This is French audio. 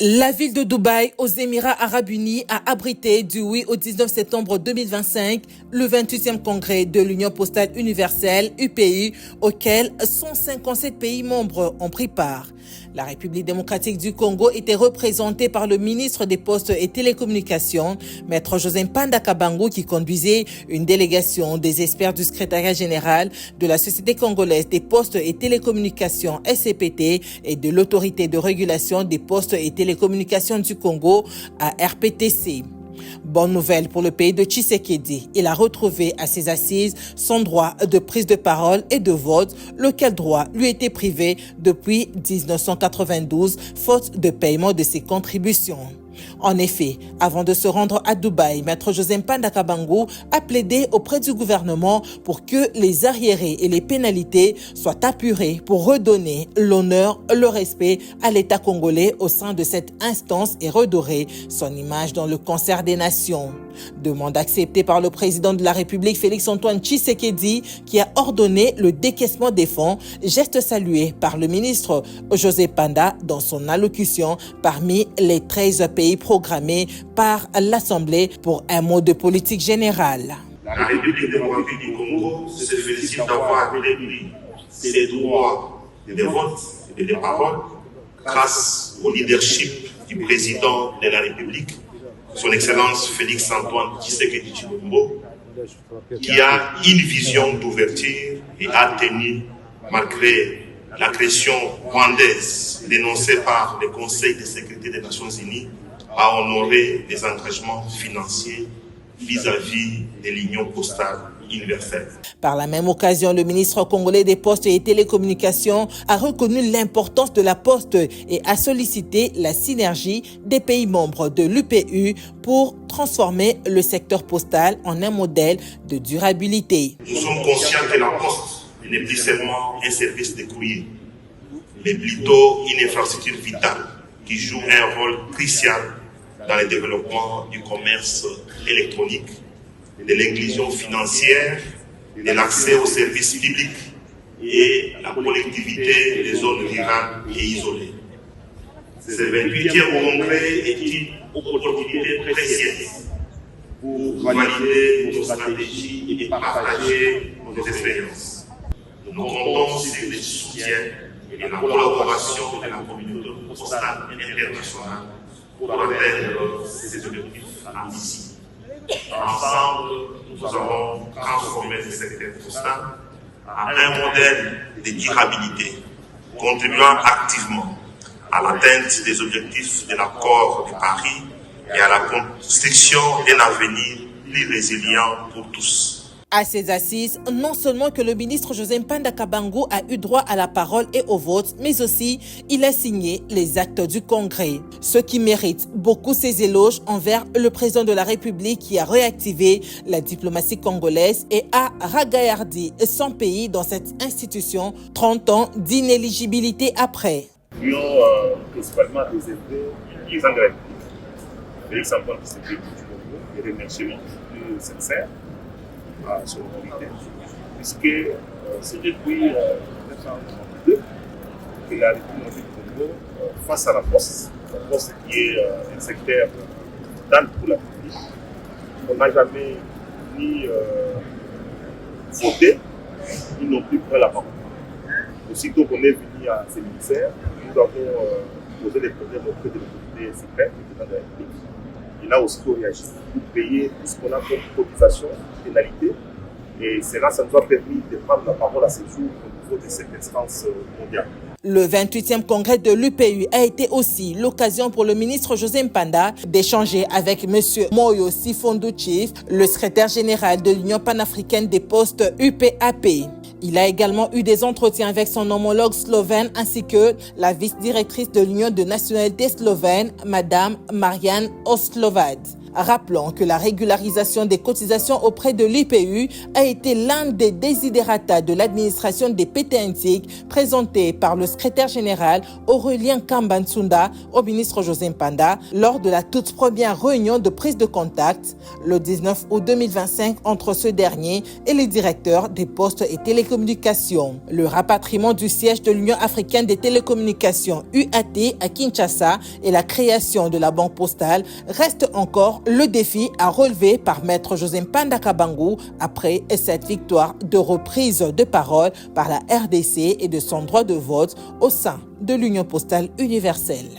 La ville de Dubaï, aux Émirats Arabes Unis, a abrité du 8 au 19 septembre 2025 le 28e congrès de l'Union postale universelle, UPU, auquel 157 pays membres ont pris part. La République démocratique du Congo était représentée par le ministre des Postes et Télécommunications, Maître José Mpanda Kabangu, qui conduisait une délégation des experts du secrétariat général de la Société congolaise des Postes et Télécommunications SCPT et de l'Autorité de régulation des Postes et Télécommunications du Congo à RPTC. Bonne nouvelle pour le pays de Tshisekedi. Il a retrouvé à ses assises son droit de prise de parole et de vote, lequel droit lui était privé depuis 1992, faute de paiement de ses contributions. En effet, avant de se rendre à Dubaï, Maître José Mpanda Kabangu a plaidé auprès du gouvernement pour que les arriérés et les pénalités soient apurés pour redonner l'honneur, le respect à l'État congolais au sein de cette instance et redorer son image dans le concert des nations. Demande acceptée par le président de la République Félix-Antoine Tshisekedi qui a ordonné le décaissement des fonds, geste salué par le ministre José Mpanda dans son allocution parmi les 13 pays programmés par l'Assemblée pour un mot de politique générale. La République démocratique du Congo se félicite d'avoir repris ses droits de vote et de parole grâce au leadership du président de la République, son Excellence Félix-Antoine Tshisekedi Tshilombo, qui a une vision d'ouverture et a tenu, malgré l'agression rwandaise dénoncée par le Conseil de sécurité des Nations Unies, à honorer les engagements financiers vis-à-vis de l'Union postale universelle. Par la même occasion, le ministre congolais des Postes et Télécommunications a reconnu l'importance de la poste et a sollicité la synergie des pays membres de l'UPU pour transformer le secteur postal en un modèle de durabilité. Nous sommes conscients que la poste n'est plus seulement un service de courrier, mais plutôt une infrastructure vitale qui joue un rôle crucial dans le développement du commerce électronique, de l'inclusion financière, de l'accès aux services publics et la connectivité des zones rurales et isolées. Ce 28e congrès est une opportunité précieuse pour valider nos stratégies et partager nos expériences. Nous comptons sur le soutien et la collaboration de la communauté postale internationale pour atteindre ces objectifs ambitieux. Ensemble, nous avons transformé le secteur postal en un modèle de durabilité, contribuant activement à l'atteinte des objectifs de l'accord de Paris et à la construction d'un avenir plus résilient pour tous. À ces assises, non seulement que le ministre José Mpanda Kabangu a eu droit à la parole et au vote, mais aussi il a signé les actes du Congrès. Ce qui mérite beaucoup ses éloges envers le président de la République qui a réactivé la diplomatie congolaise et a ragaillardi son pays dans cette institution 30 ans d'inéligibilité après. Nous principalement réservé les engrais. Félix-Antoine Tshisekedi Tshilombo, des remerciements plus sincères à son autorité, puisque c'est depuis 1992 que la République du Congo, face à la poste qui est un secteur vital pour la République, on n'a jamais ni voté, ni non plus pris la parole. Aussitôt qu'on est venu à ces ministères, nous avons posé des problèmes auprès de l'autorité secrète, du président de la République. Il a aussitôt réagi pour payer tout ce qu'on a comme cotisation, pénalité. Et cela, ça nous a permis de prendre la parole à ce jour au niveau de cette instance mondiale. Le 28e congrès de l'UPU a été aussi l'occasion pour le ministre José Mpanda d'échanger avec M. Moyo Sifondu Chief, le secrétaire général de l'Union panafricaine des postes UPAP. Il a également eu des entretiens avec son homologue slovène ainsi que la vice-directrice de l'Union de nationalité slovène, Madame Marianne Oslovad. Rappelons que la régularisation des cotisations auprès de l'IPU a été l'un des desiderata de l'administration des PTNTIC présenté par le secrétaire général Aurélien Kambansunda au ministre José Mpanda lors de la toute première réunion de prise de contact le 19 août 2025 entre ce dernier et les directeurs des postes et télécommunications. Le rapatriement du siège de l'Union africaine des télécommunications UAT à Kinshasa et la création de la banque postale restent encore le défi à relever par Maître José Mpanda Kabangu après cette victoire de reprise de parole par la RDC et de son droit de vote au sein de l'Union postale universelle.